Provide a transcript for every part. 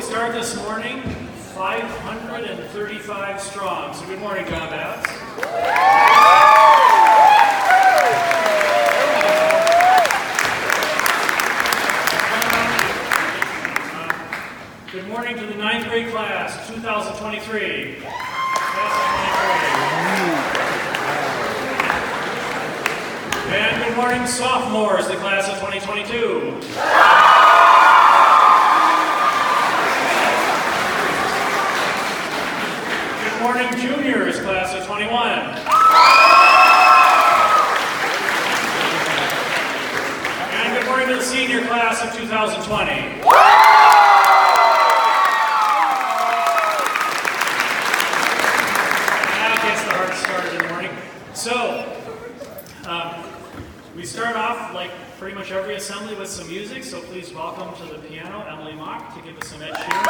start this morning, 535 strong. So good morning, John Bapst. Good morning to the 9th grade class, 2023. And good morning, sophomores, the class of 2022. Good morning, juniors, class of 21. And good morning to the senior class of 2020. That gets the heart started in the morning. So, we start off, like pretty much every assembly, with some music, so please welcome to the piano Emily Mock to give us some Ed Sheeran.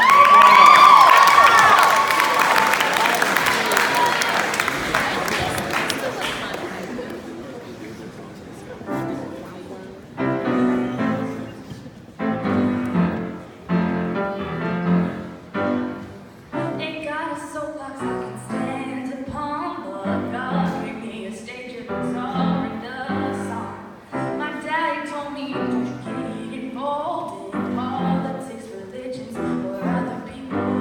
Politics, religions, or other people.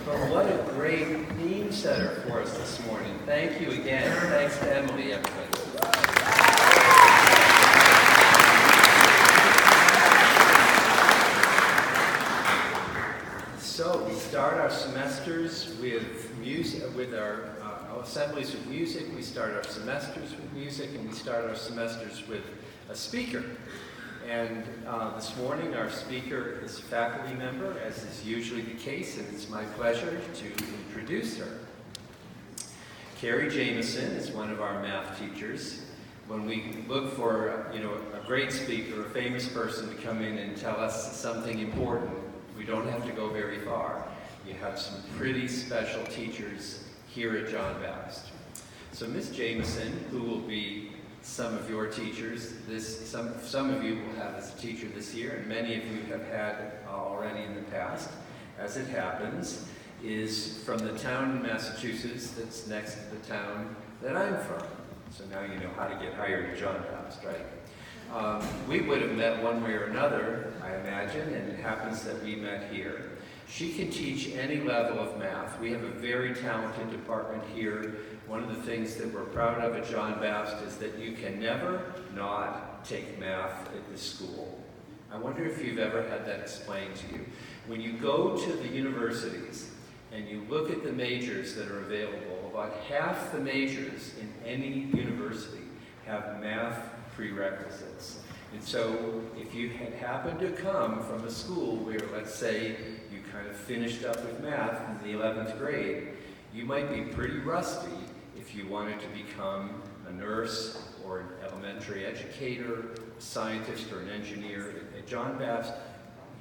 Well, what a great theme setter for us this morning. Thank you again. Thanks to Emily, everybody. So we start our semesters with music, with our assemblies with music. We start our semesters with music, and we start our semesters with a speaker. And this morning, our speaker is a faculty member, as is usually the case, and it's my pleasure to introduce her. Carrie Jameson is one of our math teachers. When we look for, a great speaker, a famous person to come in and tell us something important, we don't have to go very far. You have some pretty special teachers here at John Bapst. So Ms. Jameson, who will be some of your teachers, some of you will have as a teacher this year, and many of you have had already in the past, as it happens, is from the town in Massachusetts that's next to the town that I'm from. So now you know how to get hired at John Bapst, right? We would have met one way or another, I imagine, and it happens that we met here. She can teach any level of math. We have a very talented department here. One of the things that we're proud of at John Bapst is that you can never not take math at this school. I wonder if you've ever had that explained to you. When you go to the universities and you look at the majors that are available, about half the majors in any university have math prerequisites. And so if you had happened to come from a school where, let's say, you kind of finished up with math in the 11th grade, you might be pretty rusty if you wanted to become a nurse or an elementary educator, a scientist, or an engineer. At John Bapst,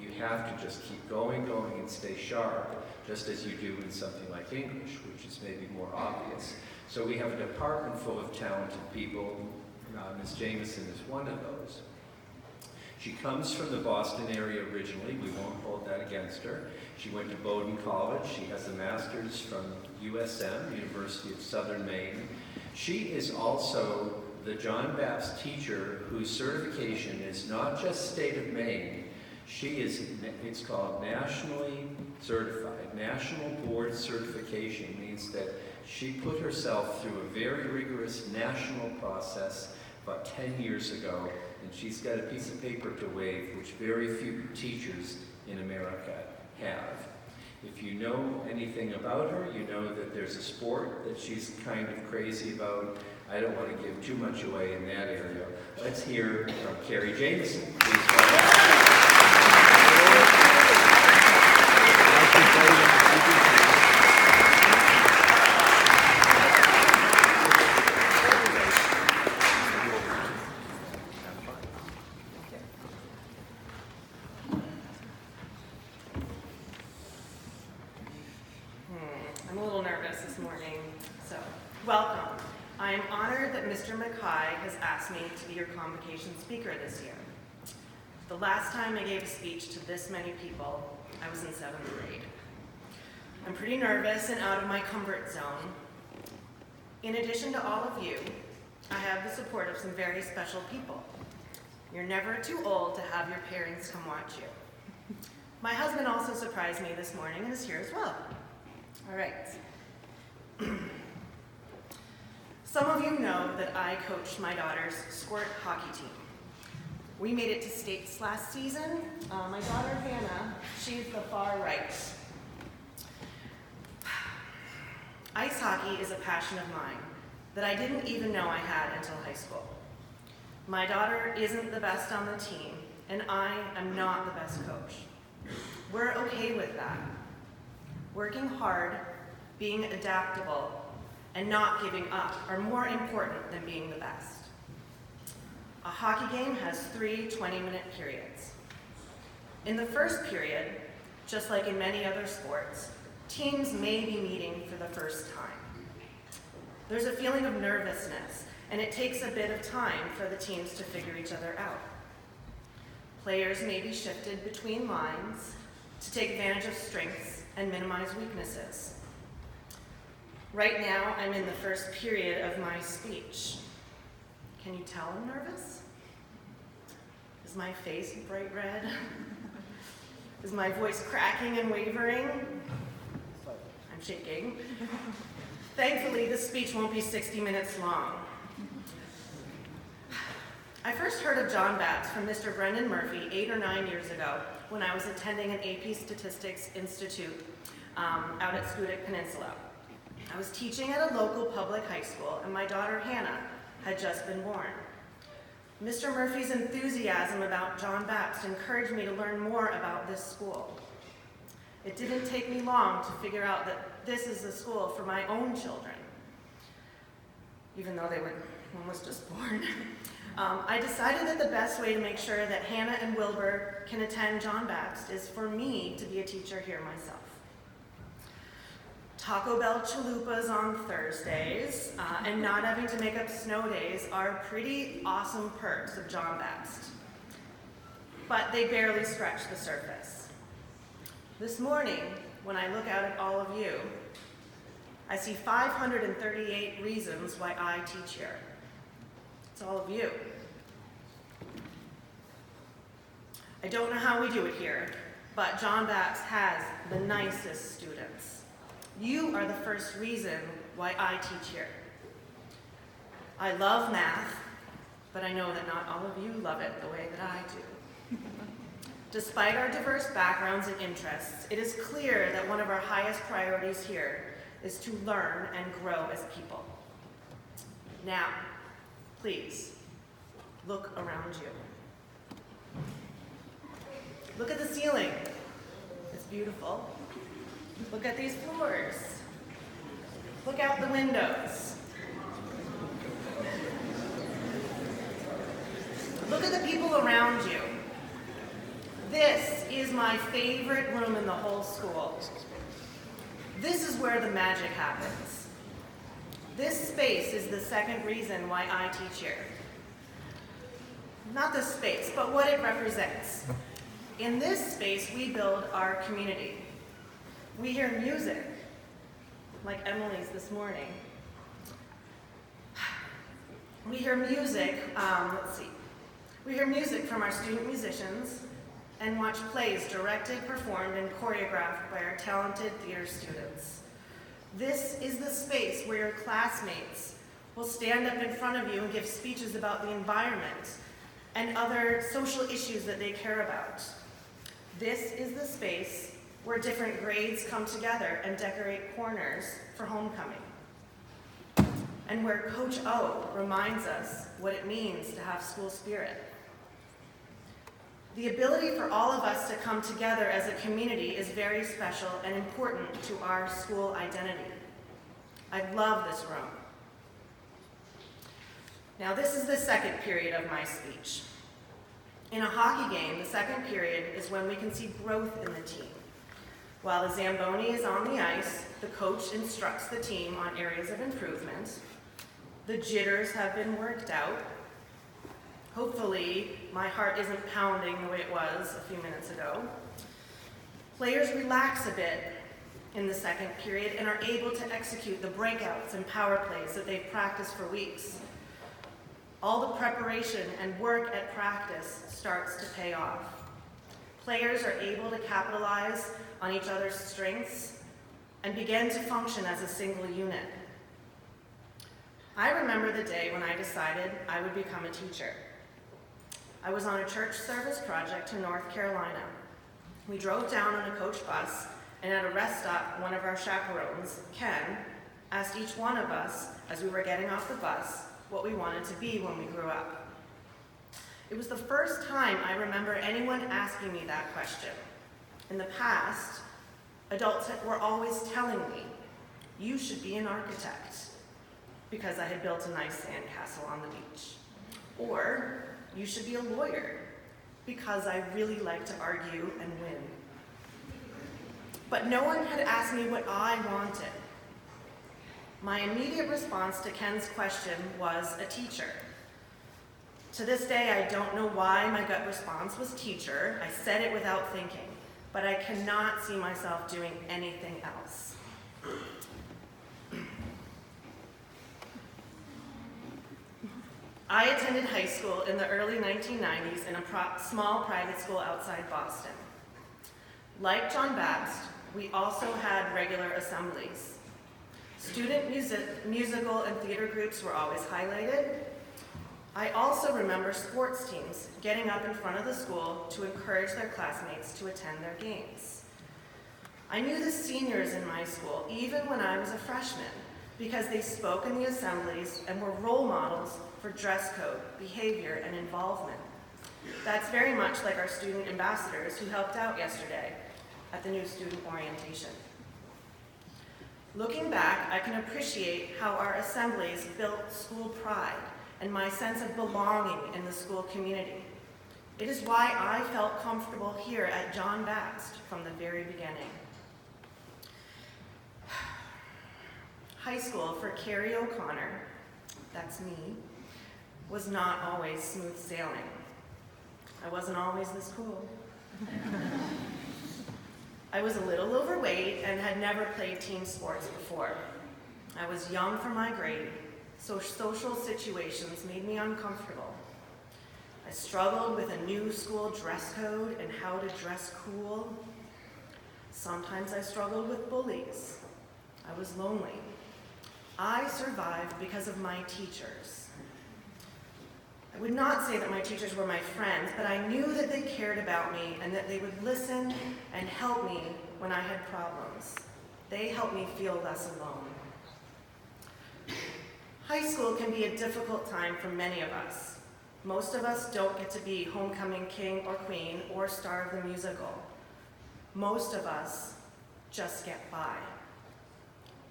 you have to just keep going, and stay sharp, just as you do in something like English, which is maybe more obvious. So we have a department full of talented people. Ms. Jameson is one of those. She comes from the Boston area originally. We won't hold that against her. She went to Bowdoin College. She has a master's from USM, University of Southern Maine. She is also the John Bapst teacher whose certification is not just state of Maine. She is, it's called nationally certified. National board certification means that she put herself through a very rigorous national process about 10 years ago, and she's got a piece of paper to wave, which very few teachers in America have. If you know anything about her, you know that there's a sport that she's kind of crazy about. I don't want to give too much away in that area. Let's hear from Carrie Jameson. Please. I'm a little nervous this morning, so welcome. I am honored that Mr. Mackay has asked me to be your convocation speaker this year. The last time I gave a speech to this many people, I was in 7th grade. I'm pretty nervous and out of my comfort zone. In addition to all of you, I have the support of some very special people. You're never too old to have your parents come watch you. My husband also surprised me this morning and is here as well. All right. Some of you know that I coached my daughter's squirt hockey team. We made it to states last season. My daughter, Hannah, she's the far right. Ice hockey is a passion of mine that I didn't even know I had until high school. My daughter isn't the best on the team, and I am not the best coach. We're okay with that. Working hard, being adaptable, and not giving up are more important than being the best. A hockey game has 3 20-minute periods. In the first period, just like in many other sports, teams may be meeting for the first time. There's a feeling of nervousness, and it takes a bit of time for the teams to figure each other out. Players may be shifted between lines to take advantage of strengths and minimize weaknesses. Right now, I'm in the first period of my speech. Can you tell I'm nervous? Is my face bright red? Is my voice cracking and wavering? I'm shaking. Thankfully, this speech won't be 60 minutes long. I first heard of John Bapst from Mr. Brendan Murphy 8 or 9 years ago when I was attending an AP Statistics Institute out at Scoodic Peninsula. I was teaching at a local public high school, and my daughter Hannah had just been born. Mr. Murphy's enthusiasm about John Bapst encouraged me to learn more about this school. It didn't take me long to figure out that this is the school for my own children, even though one was just born. I decided that the best way to make sure that Hannah and Wilbur can attend John Bapst is for me to be a teacher here myself. Taco Bell chalupas on Thursdays and not having to make up snow days are pretty awesome perks of John Bapst, but they barely scratch the surface. This morning, when I look out at all of you, I see 538 reasons why I teach here. It's all of you. I don't know how we do it here, but John Bapst has the nicest students. You are the first reason why I teach here. I love math, but I know that not all of you love it the way that I do. Despite our diverse backgrounds and interests, it is clear that one of our highest priorities here is to learn and grow as people. Now, please, look around you. Look at the ceiling. It's beautiful. Look at these floors. Look out the windows. Look at the people around you. This is my favorite room in the whole school. This is where the magic happens. This space is the second reason why I teach here. Not the space, but what it represents. In this space, we build our community. We hear music, like Emily's this morning. We hear music, We hear music from our student musicians and watch plays directed, performed, and choreographed by our talented theater students. This is the space where your classmates will stand up in front of you and give speeches about the environment and other social issues that they care about. This is the space where different grades come together and decorate corners for homecoming, and where Coach O reminds us what it means to have school spirit. The ability for all of us to come together as a community is very special and important to our school identity. I love this room. Now, this is the second period of my speech. In a hockey game, the second period is when we can see growth in the team. While the Zamboni is on the ice, the coach instructs the team on areas of improvement. The jitters have been worked out. Hopefully, my heart isn't pounding the way it was a few minutes ago. Players relax a bit in the second period and are able to execute the breakouts and power plays that they've practiced for weeks. All the preparation and work at practice starts to pay off. Players are able to capitalize on each other's strengths and begin to function as a single unit. I remember the day when I decided I would become a teacher. I was on a church service project to North Carolina. We drove down on a coach bus, and at a rest stop, one of our chaperones, Ken, asked each one of us, as we were getting off the bus, what we wanted to be when we grew up. It was the first time I remember anyone asking me that question. In the past, adults were always telling me, you should be an architect, because I had built a nice sandcastle on the beach. Or, you should be a lawyer, because I really like to argue and win. But no one had asked me what I wanted. My immediate response to Ken's question was a teacher. To this day, I don't know why my gut response was teacher. I said it without thinking, but I cannot see myself doing anything else. I attended high school in the early 1990s in a small private school outside Boston. Like John Bapst, we also had regular assemblies. Student musical and theater groups were always highlighted. I also remember sports teams getting up in front of the school to encourage their classmates to attend their games. I knew the seniors in my school, even when I was a freshman, because they spoke in the assemblies and were role models for dress code, behavior, and involvement. That's very much like our student ambassadors who helped out yesterday at the new student orientation. Looking back, I can appreciate how our assemblies built school pride and my sense of belonging in the school community. It is why I felt comfortable here at John Bapst from the very beginning. High school for Carrie O'Connor, that's me, was not always smooth sailing. I wasn't always this cool. I was a little overweight and had never played team sports before. I was young for my grade, so social situations made me uncomfortable. I struggled with a new school dress code and how to dress cool. Sometimes I struggled with bullies. I was lonely. I survived because of my teachers. I would not say that my teachers were my friends, but I knew that they cared about me and that they would listen and help me when I had problems. They helped me feel less alone. High school can be a difficult time for many of us. Most of us don't get to be homecoming king or queen or star of the musical. Most of us just get by.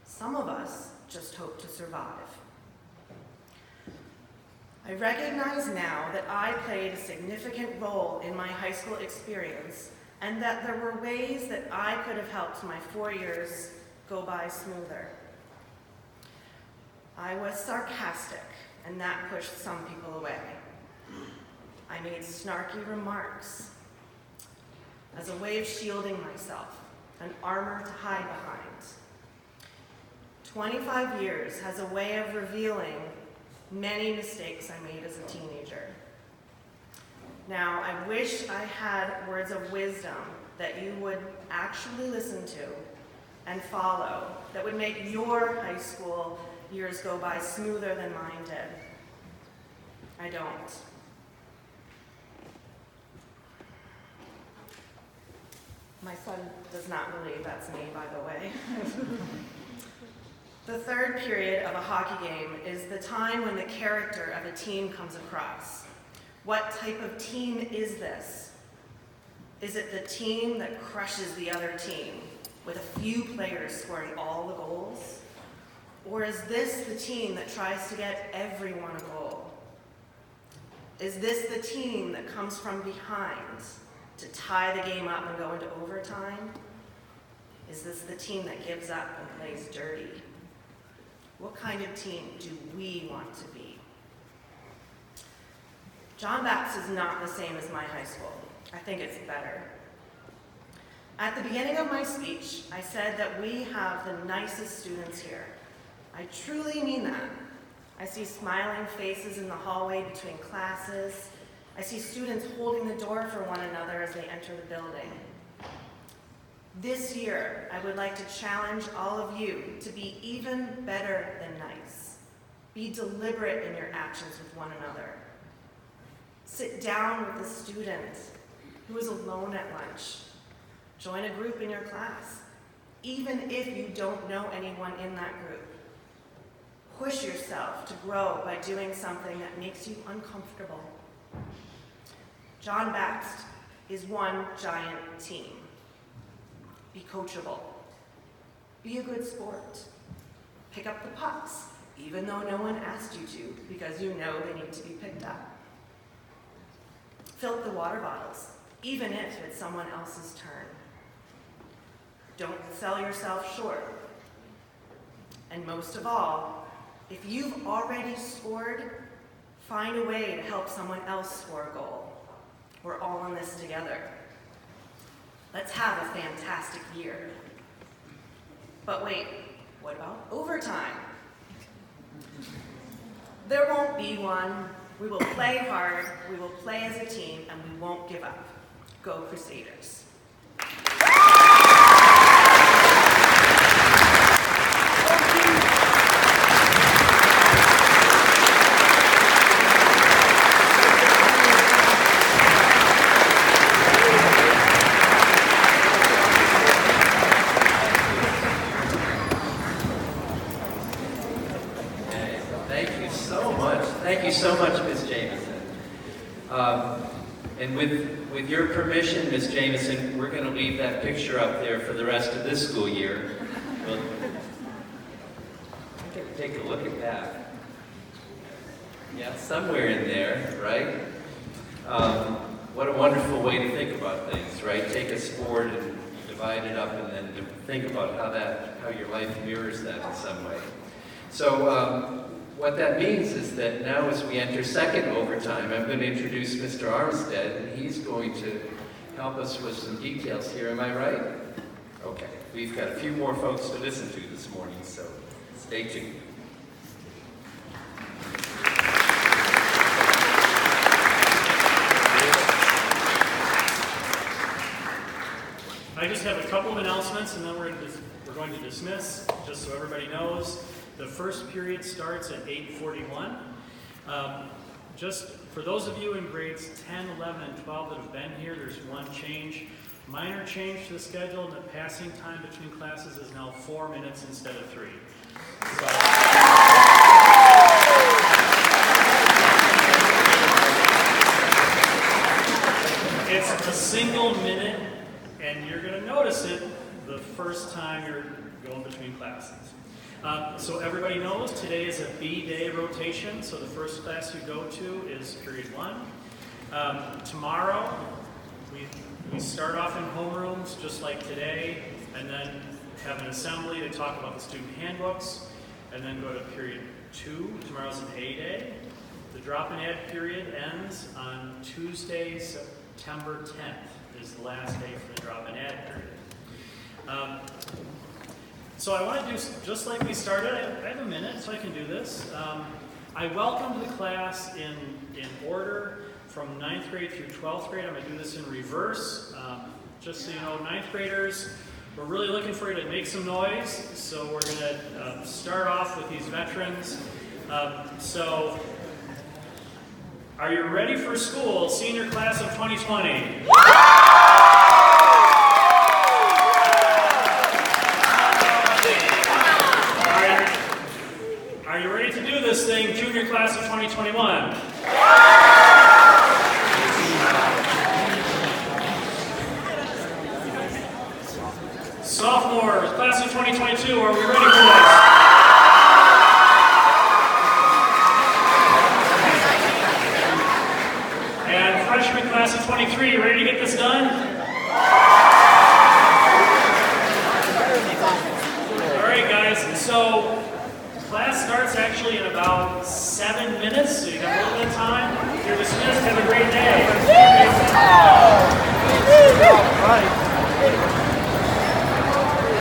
Some of us just hope to survive. I recognize now that I played a significant role in my high school experience and that there were ways that I could have helped my 4 years go by smoother. I was sarcastic, and that pushed some people away. I made snarky remarks as a way of shielding myself, an armor to hide behind. 25 years has a way of revealing many mistakes I made as a teenager. Now, I wish I had words of wisdom that you would actually listen to and follow, that would make your high school years go by smoother than mine did. I don't. My son does not believe that's me, by the way. The third period of a hockey game is the time when the character of a team comes across. What type of team is this? Is it the team that crushes the other team with a few players scoring all the goals? Or is this the team that tries to get everyone a goal? Is this the team that comes from behind to tie the game up and go into overtime? Is this the team that gives up and plays dirty? What kind of team do we want to be? John Bapst is not the same as my high school. I think it's better. At the beginning of my speech, I said that we have the nicest students here. I truly mean that. I see smiling faces in the hallway between classes. I see students holding the door for one another as they enter the building. This year, I would like to challenge all of you to be even better than nice. Be deliberate in your actions with one another. Sit down with a student who is alone at lunch. Join a group in your class, even if you don't know anyone in that group. Push yourself to grow by doing something that makes you uncomfortable. John Bapst is one giant team. Be coachable. Be a good sport. Pick up the pucks, even though no one asked you to, because you know they need to be picked up. Fill the water bottles, even if it's someone else's turn. Don't sell yourself short. And most of all, if you've already scored, find a way to help someone else score a goal. We're all in this together. Let's have a fantastic year. But wait, what about overtime? There won't be one. We will play hard, we will play as a team, and we won't give up. Go Crusaders. Thank you so much, Ms. Jameson. And with your permission, Ms. Jameson, we're going to leave that picture up there for the rest of this school year. We'll take a look at that. Yeah, somewhere in there, right? What a wonderful way to think about things, right? Take a sport and divide it up and then think about how your life mirrors that in some way. So what that means is that now as we enter second overtime, I'm going to introduce Mr. Armstead, and he's going to help us with some details here. Am I right? Okay. We've got a few more folks to listen to this morning, so stay tuned. I just have a couple of announcements, and then we're going to dismiss, just so everybody knows. The first period starts at 8:41. Just for those of you in grades 10, 11, and 12 that have been here, there's one change. Minor change to the schedule, and the passing time between classes is now 4 minutes instead of 3. It's a single minute, and you're going to notice it the first time you're going between classes. So everybody knows today is a B-day rotation, so the first class you go to is period 1. Tomorrow, we start off in homerooms just like today, and then have an assembly to talk about the student handbooks, and then go to period 2. Tomorrow's an A-day. The drop-in add period ends on Tuesday, September 10th is the last day for the drop-in add period. So I want to do just like we started. I have a minute, so I can do this. I welcomed the class in order from 9th grade through 12th grade. I'm going to do this in reverse. Just so you know, 9th graders, we're really looking for you to make some noise. So we're going to start off with these veterans. So are you ready for school, senior class of 2020? Are you ready to do this thing, junior class of 2021? Sophomores, class of 2022, are we ready for this? And freshman class of 23, ready to get this done? All right, guys, so class starts actually in about 7 minutes, so you got a little bit of time. You're dismissed. Have a great day.